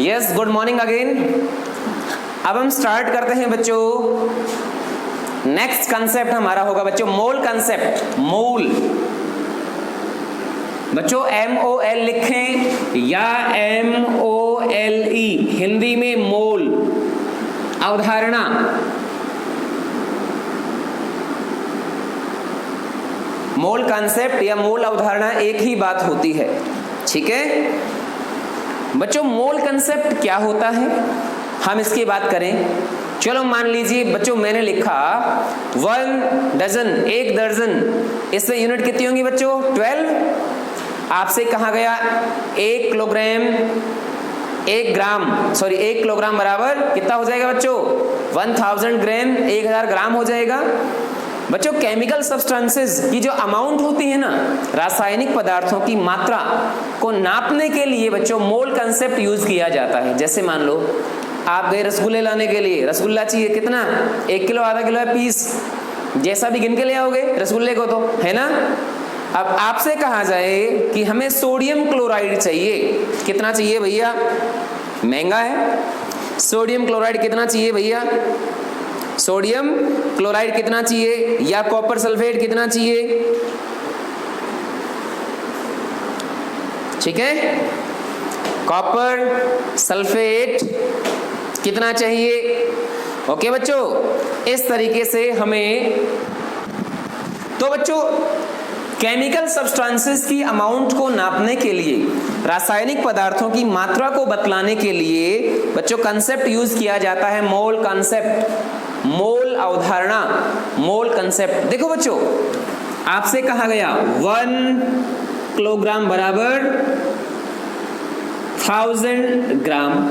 Yes, good morning again. अब हम start करते हैं बच्चों। नेक्स्ट कंसेप्ट हमारा होगा बच्चों मोल कंसेप्ट। मोल बच्चों MOL लिखें या MOLE, हिंदी में मोल। अवधारणा मोल कंसेप्ट या मोल अवधारणा एक ही बात होती है, ठीक है बच्चों। मोल कंसेप्ट क्या होता है, हम इसकी बात करें। चलो मान लीजिए बच्चों मैंने लिखा 1 डजन, 1 दर्जन, इसमें यूनिट कितनी होंगी बच्चों 12। आपसे कहा गया 1 किलोग्राम, 1 किलोग्राम बराबर कितना हो जाएगा बच्चों 1000 ग्राम, 1000 ग्राम हो जाएगा बच्चों। केमिकल सब्सटेंसेस की जो अमाउंट होती है ना, रासायनिक पदार्थों की मात्रा को नापने के लिए बच्चों मोल कंसेप्ट यूज किया जाता है। जैसे मान लो आप गए रसगुल्ले लाने के लिए, रसगुल्ला चाहिए कितना 1 किलो, आधा किलो है पीस, जैसा भी गिन के ले आओगे रसगुल्ले को, तो है ना। अब आपसे कहा जाए कि हमें सोडियम क्लोराइड चाहिए, कितना चाहिए भैया, महंगा है। सोडियम क्लोराइड कितना चाहिए भैया, सोडियम क्लोराइड कितना चाहिए, या कॉपर सल्फेट कितना चाहिए, ठीक है। कॉपर सल्फेट कितना चाहिए, ओके बच्चों। इस तरीके से हमें, तो बच्चों केमिकल सब्सटेंसेस की अमाउंट को नापने के लिए, रासायनिक पदार्थों की मात्रा को बतलाने के लिए बच्चों कंसेप्ट यूज किया जाता है मोल कंसेप्ट, मोल अवधारणा, मोल कंसेप्ट। देखो बच्चों आपसे कहा गया 1 किलोग्राम बराबर 1000 ग्राम,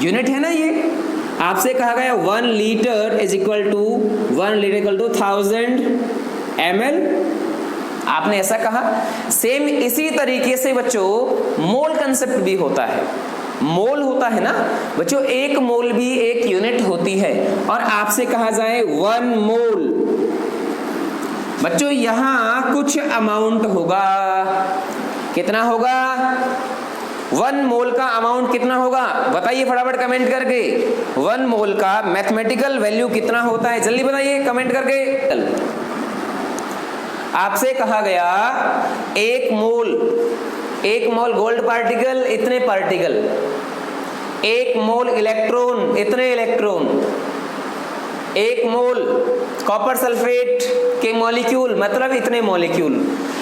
यूनिट है ना ये। आपसे कहा गया 1 litre is equal to 1000 ml, आपने ऐसा कहा। सेम इसी तरीके से बच्चों मोल कंसेप्ट भी होता है। मोल होता है ना बच्चों, एक मोल भी एक यूनिट होती है। और आपसे कहा जाए 1 मोल, बच्चों यहां कुछ अमाउंट होगा, कितना होगा 1 मोल का अमाउंट कितना होगा, बताइए फटाफट कमेंट करके। 1 मोल का मैथमेटिकल वैल्यू कितना होता है, जल्दी बताइए कमेंट करके। आपसे कहा गया 1 मोल गोल्ड पार्टिकल, इतने पार्टिकल, 1 मोल इलेक्ट्रॉन, इतने इलेक्ट्रॉन, 1 मोल कॉपर सल्फेट के मॉलिक्यूल, मतलब इतने मॉलिक्यूल।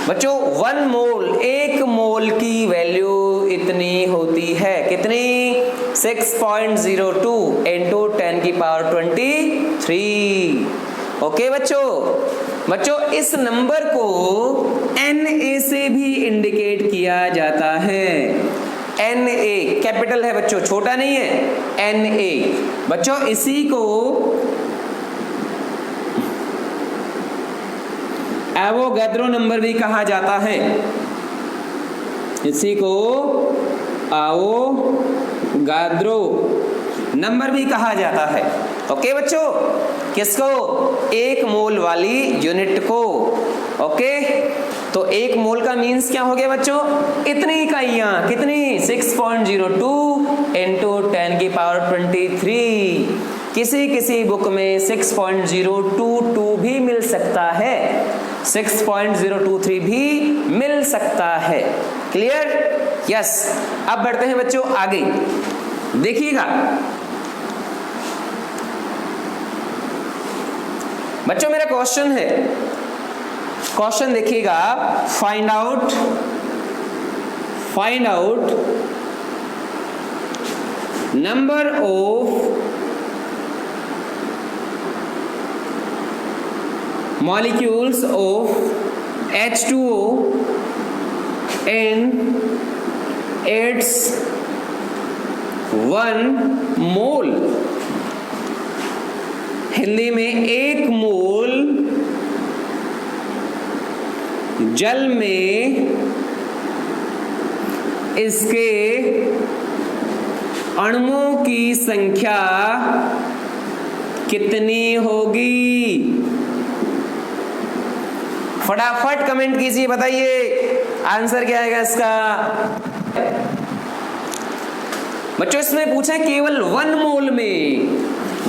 बच्चों 1 मोल, 1 मोल की वैल्यू इतनी होती है, कितनी 6.02 into 10 की पावर 23। ओके बच्चों इस नंबर को Na से भी इंडिकेट किया जाता है। Na कैपिटल है बच्चों, छोटा नहीं है, Na। बच्चों इसी को एवोगैड्रो नंबर भी कहा जाता है, इसी को एवोगैड्रो नंबर भी कहा जाता है। ओके बच्चों, किसको, 1 मोल वाली यूनिट को। ओके तो 1 मोल का मीन्स क्या हो गया बच्चों, इतनी इकाइयां, कितनी 6.02 into 10 की पावर 23। किसी बुक में 6.022 भी मिल सकता है, 6.023 भी मिल सकता है। Clear, yes. अब बढ़ते हैं बच्चों आगे, देखिएगा बच्चों मेरा क्वेश्चन है, क्वेश्चन देखिएगा। Find out number of molecules of H2O in its 1 मोल। हिंदी में 1 मोल जल में इसके अणुओं की संख्या कितनी होगी। फटाफट कमेंट कीजिए, बताइए आंसर क्या आएगा इसका। बच्चों इसमें पूछा है केवल 1 मोल में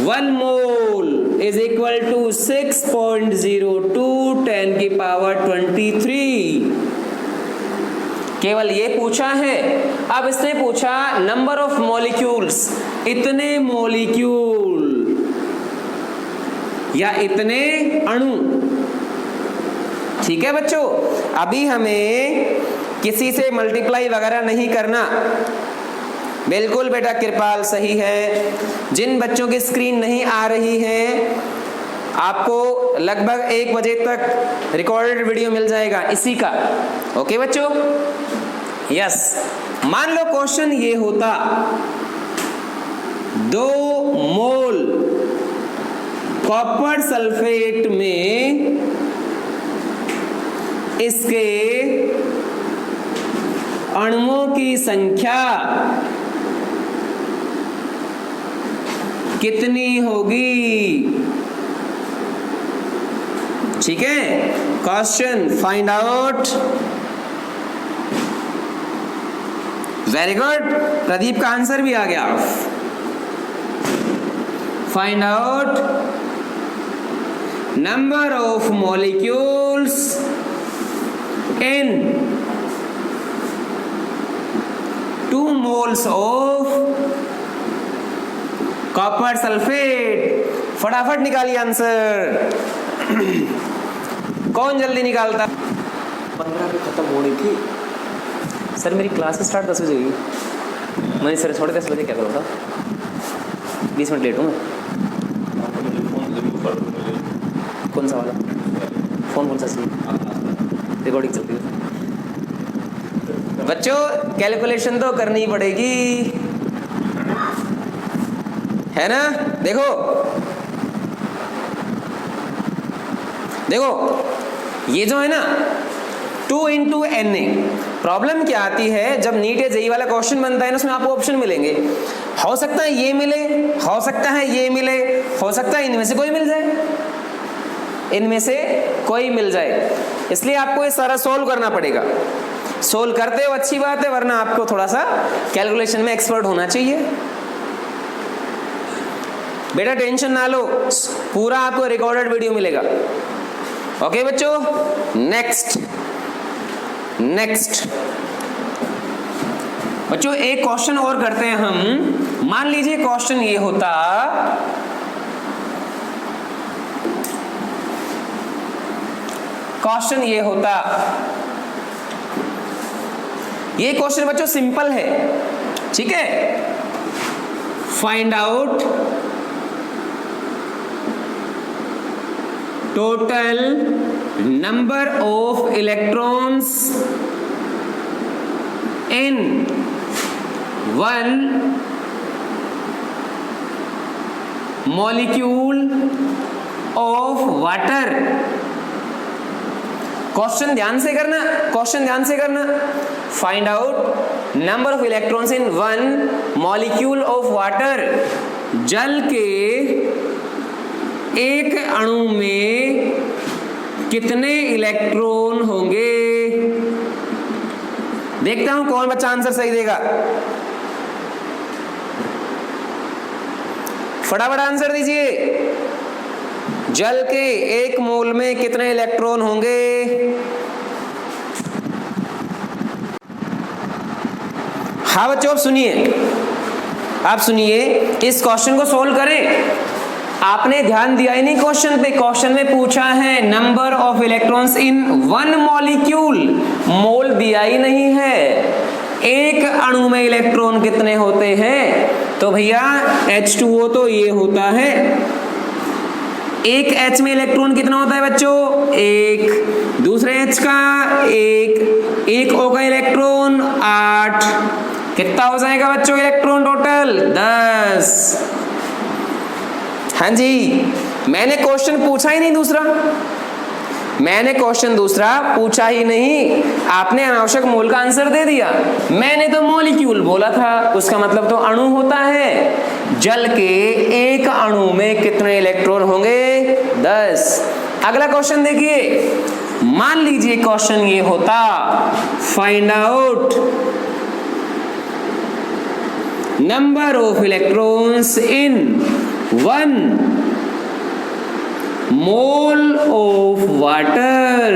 1 मोल इज इक्वल टू 6.02 10 की पावर 23, केवल ये पूछा है। अब इसने पूछा नंबर ऑफ मॉलिक्यूल्स, इतने मॉलिक्यूल या इतने अणु। ठीक है बच्चों, अभी हमें किसी से मल्टीप्लाई वगैरह नहीं करना। बिल्कुल बेटा कृपाल सही है। जिन बच्चों की स्क्रीन नहीं आ रही है आपको लगभग 1 बजे तक रिकॉर्डेड वीडियो मिल जाएगा इसी का। ओके बच्चों, यस। मान लो क्वेश्चन ये होता 2 मोल कॉपर सल्फेट में इसके अणुओं की संख्या कितनी होगी। ठीक है, question find out. Very good, Pradeep का आंसर भी आ गया। Find out number of molecules in 2 moles of copper sulfate। फटाफट निकालिए आंसर। कौन जल्दी निकालता? 15 पे खत्म हो रही थी सर, मेरी क्लास स्टार्ट 10 बजे हुई। मैंने सर 10:30 बजे क्या करूँगा, 20 मिनट लेट हूँ मैं। कौन सा वाला फोन, कौन सा सी रिकॉर्डिंग चलती है? बच्चों कैलकुलेशन तो करनी पड़ेगी, है ना। देखो ये जो है ना 2 × Na, प्रॉब्लम क्या आती है जब नीट या जेईई वाला क्वेश्चन बनता है ना, उसमें आपको ऑप्शन मिलेंगे। हो सकता है ये मिले, हो सकता है ये मिले, हो सकता है इनमें से कोई मिल जाए, इनमें से कोई मिल जाए। इसलिए आपको ये सारा सोल्व करना पड़ेगा। सोल्व करते हो अच्छी बात है, वरना आपको थोड़ा सा कैलकुलेशन में एक्सपर्ट होना चाहिए। बेटा टेंशन ना लो, पूरा आपको रिकॉर्डेड वीडियो मिलेगा। ओके बच्चों, नेक्स्ट बच्चों एक क्वेश्चन और करते हैं हम। मान लीजिए क्वेश्चन ये होता ये क्वेश्चन बच्चों सिंपल है। ठीक है, find out total number of electrons in 1 molecule of water. Question ध्यान से करना, find out number of electrons in 1 molecule of water. जल के एक अणु में कितने इलेक्ट्रॉन होंगे। देखता हूं कौन बच्चा आंसर सही देगा। फटाफट आंसर दीजिए। जल के 1 मोल में कितने इलेक्ट्रॉन होंगे। हाँ बच्चों आप सुनिए, इस क्वेश्चन को सोल्व करें। आपने ध्यान दिया ही नहीं क्वेश्चन पे। क्वेश्चन में पूछा है number of electrons in 1 molecule, mole दिया ही नहीं है। एक अणु में इलेक्ट्रॉन कितने होते हैं, तो भैया H2O तो ये होता है। एक H में इलेक्ट्रॉन कितना होता है बच्चों, 1। दूसरे H का 1 O का इलेक्ट्रॉन 8। कितना हो जाएगा बच्चों इलेक्ट्रॉन टोटल, 10। हाँ जी, मैंने क्वेश्चन पूछा ही नहीं दूसरा, आपने अनावश्यक मोल का आंसर दे दिया। मैंने तो मॉलिक्यूल बोला था, उसका मतलब तो अणु होता है। जल के एक अणु में कितने इलेक्ट्रॉन होंगे, 10। अगला क्वेश्चन देखिए। मान लीजिए क्वेश्चन ये होता find out number of electrons in 1 mole of water.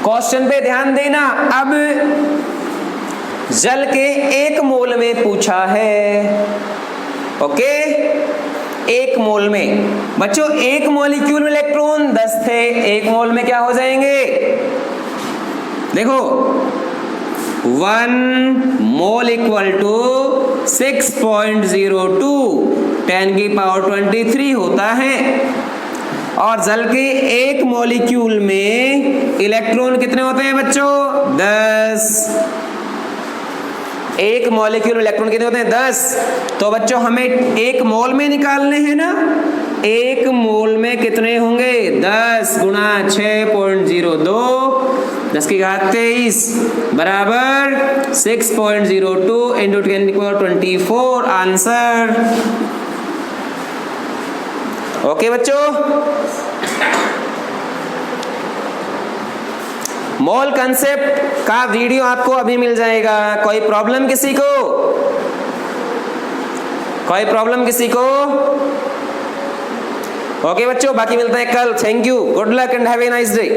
Question पे ध्यान देना। अब जल के 1 मोल में पूछा है, ओके, 1 मोल में। बच्चों 1 मॉलिक्यूल में इलेक्ट्रॉन 10 थे, 1 मोल में क्या हो जाएंगे? देखो 1 मोल इक्वल टू 6.02 10⁻23 होता है। और जल के 1 मॉलिक्यूल में इलेक्ट्रॉन कितने होते हैं बच्चों? 10। 1 मॉलिक्यूल में इलेक्ट्रॉन कितने होते हैं? 10। तो बच्चों हमें 1 मोल में निकालने हैं ना। 1 मोल में कितने होंगे? 10 गुणा 6.02 10 की घात 23 बराबर 6.02 इंटू 10⁻24 आंसर। ओके बच्चों, मोल कंसेप्ट का वीडियो आपको अभी मिल जाएगा। कोई प्रॉब्लम किसी को? कोई प्रॉब्लम किसी को? ओके बच्चों, बाकी मिलते हैं कल। Thank you, good luck and have a nice day.